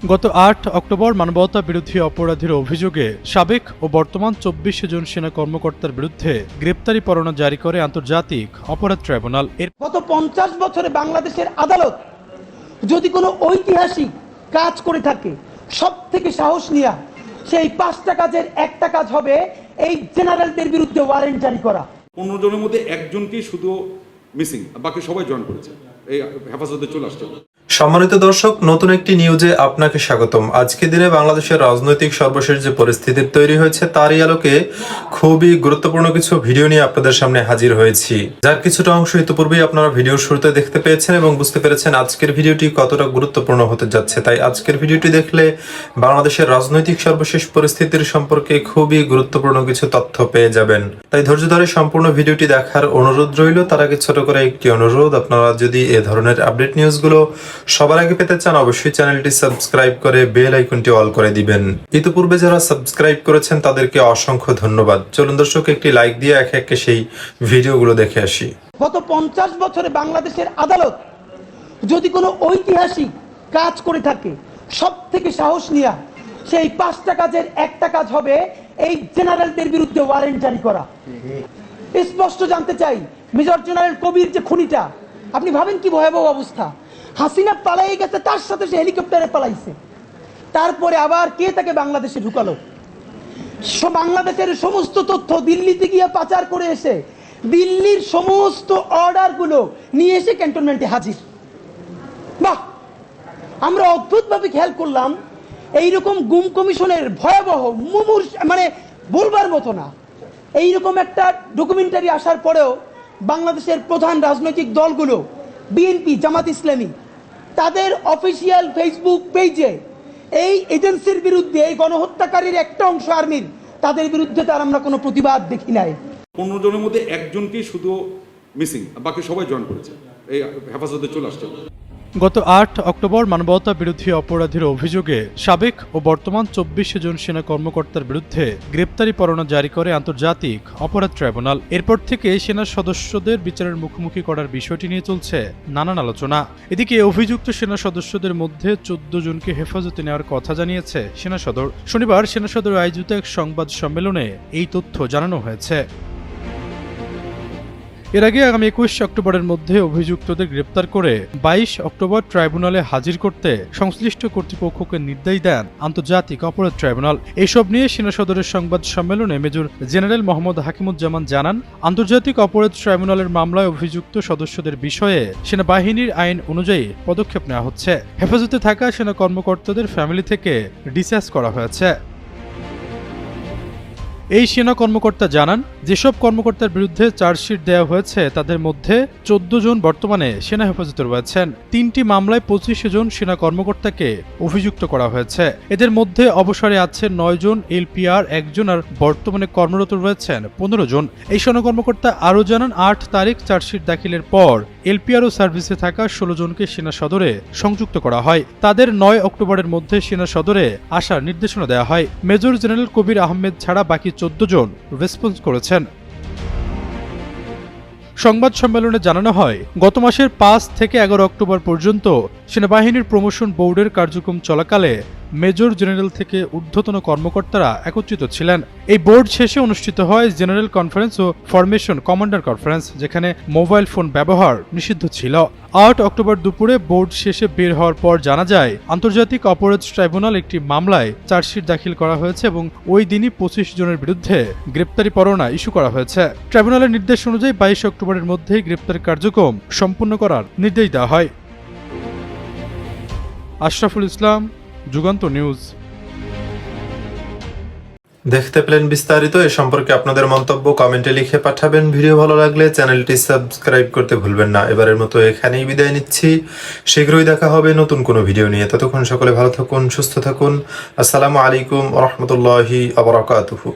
গত ৮ অক্টোবর মানবতা বিরোধী অপরাধের অভিযোগে সাবেক ও বর্তমান ২৪ জন সেনা কর্মকর্তার বিরুদ্ধে গ্রেপ্তারি পরোয়ানা জারি করে আন্তর্জাতিক অপরাধ ট্রাইব্যুনাল। গত ৫০ বছরে বাংলাদেশের আদালত যদি কোনো ঐতিহাসিক কাজ করে থাকে, সব থেকে সাহস নিয়ে সেই ৫টা কাজের একটা কাজ হবে এই জেনারেলদের বিরুদ্ধে ওয়ারেন্ট জারি করা। ১৫ জনের মধ্যে একজনকেই শুধু মিসিং, বাকি সবাই জয়েন করেছে, এই হেফাজতে চলে আসছে। সম্মানিত দর্শক, নতুন একটি নিউজে আপনাকে স্বাগতম। আজকের দিনে বাংলাদেশের রাজনৈতিক সর্বশেষ যে পরিস্থিতির তৈরি হয়েছে তারই আলোকে খুবই গুরুত্বপূর্ণ কিছু ভিডিও নিয়ে আপনাদের সামনে হাজির হয়েছি, যার কিছুটা অংশ ইতিপূর্বেই আপনারা ভিডিওর শুরুতে দেখতে পেয়েছেন এবং বুঝতে পেরেছেন আজকের ভিডিওটি কতটা গুরুত্বপূর্ণ হতে যাচ্ছে। তাই আজকের ভিডিওটি দেখলে বাংলাদেশের রাজনৈতিক সর্বশেষ পরিস্থিতির সম্পর্কে খুবই গুরুত্বপূর্ণ কিছু তথ্য পেয়ে যাবেন। তাই ধৈর্য ধরে সম্পূর্ণ ভিডিওটি দেখার অনুরোধ রইল। তার আগে ছোট করে একটি অনুরোধ, আপনারা যদি এ ধরনের আপডেট নিউজগুলো সবার আগে পেতে চান অবশ্যই চ্যানেলটি সাবস্ক্রাইব করে বেল আইকনটি অল করে দিবেন। ইতিপূর্বে যারা সাবস্ক্রাইব করেছেন তাদেরকে অসংখ্য ধন্যবাদ। চলুন দর্শক, একটি লাইক দিয়ে একে একে সেই ভিডিওগুলো দেখে আসি। গত ৫০ বছরে বাংলাদেশের আদালত যদি কোনো ঐতিহাসিক কাজ করে থাকে, সব থেকে সাহস নিয়ে সেই ৫টা কাজের একটা কাজ হবে এই জেনারেলদের বিরুদ্ধে ওয়ারেন্ট জারি করা। স্পষ্ট জানতে চাই, মেজর জেনারেল কবির যে খুনিটা, আপনি ভাবেন কি ভয়াবহ অবস্থা। হাসিনা পালাই গেছে, তার সাথে সে হেলিকপ্টারে পালাইছে, তারপরে আবার কে তাকে বাংলাদেশে ঢুকালো। বাংলাদেশের সমস্ত তথ্য দিল্লিতে গিয়ে পাচার করে এসে দিল্লির সমস্ত অর্ডারগুলো নিয়ে এসে ক্যান্টনমেন্টে হাজির। বাহ, আমরা অদ্ভুতভাবে খেয়াল করলাম এইরকম গুম কমিশনের ভয়াবহ মানে বলবার মতো না এইরকম একটা ডকুমেন্টারি আসার পরেও বাংলাদেশের প্রধান রাজনৈতিক দলগুলো, বিএনপি, জামাত ইসলামী, তাদের অফিসিয়াল ফেসবুক পেজে এই এজেন্সির বিরুদ্ধে, এই গণহত্যাকারীর একটা অংশ আর্মির, তাদের বিরুদ্ধে তার আমরা কোনো প্রতিবাদ দেখি নাই। ১৫ জনের মধ্যে একজনকেই শুধু মিসিং, বাকি সবাই জয়েন করেছে, এই হেফাজতে চলে আসছে। গত ৮ অক্টোবর মানবতা বিরোধী অপরাধের অভিযোগে সাবেক ও বর্তমান ২৪ জন সেনা কর্মকর্তার বিরুদ্ধে গ্রেপ্তারি পরোয়ানা জারি করে আন্তর্জাতিক অপরাধ ট্রাইব্যুনাল। এরপর থেকে সেনা সদস্যদের বিচারের মুখোমুখি করার বিষয়টি নিয়ে চলছে নানান আলোচনা। এদিকে অভিযুক্ত সেনা সদস্যদের মধ্যে ১৪ জনকে হেফাজতে নেওয়ার কথা জানিয়েছে সেনা সদর। শনিবার সেনা সদর আয়োজিত এক সংবাদ সম্মেলনে এই তথ্য জানানো হয়েছে। এর আগে আগামী ২১ অক্টোবরের মধ্যে অভিযুক্তদের গ্রেপ্তার করে ২২ অক্টোবর ট্রাইব্যুনালে হাজির করতে সংশ্লিষ্ট কর্তৃপক্ষকে নির্দেশ দেন আন্তর্জাতিক অপরাধ ট্রাইব্যুনাল। এসব নিয়ে সেনা সদরের সংবাদ সম্মেলনে মেজর জেনারেল মোহাম্মদ হাকিমুজ্জামান জানান, আন্তর্জাতিক অপরাধ ট্রাইব্যুনালের মামলায় অভিযুক্ত সদস্যদের বিষয়ে সেনাবাহিনীর আইন অনুযায়ী পদক্ষেপ নেওয়া হচ্ছে। হেফাজতে থাকা সেনা কর্মকর্তাদের ফ্যামিলি থেকে ডিসচার্জ করা হয়েছে। এই সেনা কর্মকর্তা জানান, যেসব কর্মকর্তার বিরুদ্ধে চার্জশিট দেওয়া হয়েছে তাদের মধ্যে ১৪ জন বর্তমানে সেনা হেফাজতে রয়েছেন। ৩টি মামলায় ২৫ জন সেনা কর্মকর্তাকে অভিযুক্ত করা হয়েছে। এদের মধ্যে অবসরে আছে ৯ জন, এলপিআর ১ জন, আর বর্তমানে কর্মরত রয়েছেন ১৫ জন। এই সেনা কর্মকর্তা আরও জানান, ৮ তারিখ চার্জশিট দাখিলের পর এলপিআর ও সার্ভিসে থাকা ১৬ জনকে সেনা সদরে সংযুক্ত করা হয়। তাদের ৯ অক্টোবরের মধ্যে সেনা সদরে আসার নির্দেশনা দেওয়া হয়। মেজর জেনারেল কবির আহমেদ ছাড়া বাকি ১৪ জন রেসপন্স করেছেন। সংবাদ সম্মেলনে জানানো হয়, গত মাসের ৫ থেকে ১১ অক্টোবর পর্যন্ত সেনাবাহিনীর প্রমোশন বোর্ডের কার্যক্রম চলাকালে মেজর জেনারেল থেকে ঊর্ধ্বতন কর্মকর্তারা একত্রিত ছিলেন। এই বোর্ড শেষে অনুষ্ঠিত হয় জেনারেল কনফারেন্স ও ফরমেশন কমান্ডার কনফারেন্স, যেখানে মোবাইল ফোন ব্যবহার নিষিদ্ধ ছিল। ৮ অক্টোবর দুপুরে বোর্ড শেষে বের হওয়ার পর জানা যায়, আন্তর্জাতিক অপরাধ ট্রাইব্যুনাল একটি মামলায় চার্জশিট দাখিল করা হয়েছে এবং ওই দিনই ২৫ জনের বিরুদ্ধে গ্রেপ্তারি পরোয়ানা ইস্যু করা হয়েছে। ট্রাইব্যুনালের নির্দেশ অনুযায়ী ২২ অক্টোবরের মধ্যেই গ্রেপ্তারি কার্যক্রম সম্পূর্ণ করার নির্দেশ দেওয়া হয়। আশরাফুল ইসলাম, যুগান্তর নিউজ। দেখতে পেলেন বিস্তারিত। এ সম্পর্কে আপনাদের মন্তব্য কমেন্টে লিখে পাঠাবেন। ভিডিও ভালো লাগলে চ্যানেলটি সাবস্ক্রাইব করতে ভুলবেন না। এবারের মতো এখানেই বিদায় নিচ্ছি। শীঘ্রই দেখা হবে নতুন কোনো ভিডিও নিয়ে। ততক্ষণ সকলে ভালো থাকুন, সুস্থ থাকুন। আসসালামু আলাইকুম ওয়া রাহমাতুল্লাহি ওয়া বারাকাতুহু।